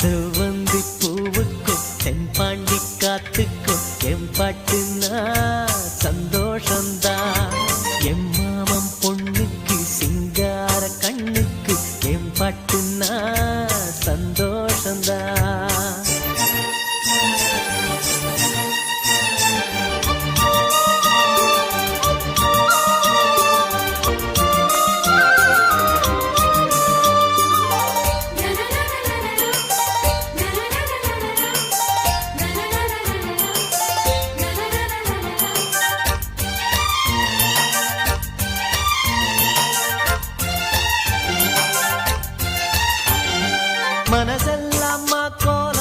செவ்வந்தி பூவுக்கும் தென்பாண்டி காத்துக்கும் எம்பாட்டுனா சந்தோஷந்தான். எம் மாமம் பொண்ணுக்கு சிங்கார கண்ணுக்கு எம்பாட்டுனா சந்தோஷந்தான். மனசெல்லாம் கோல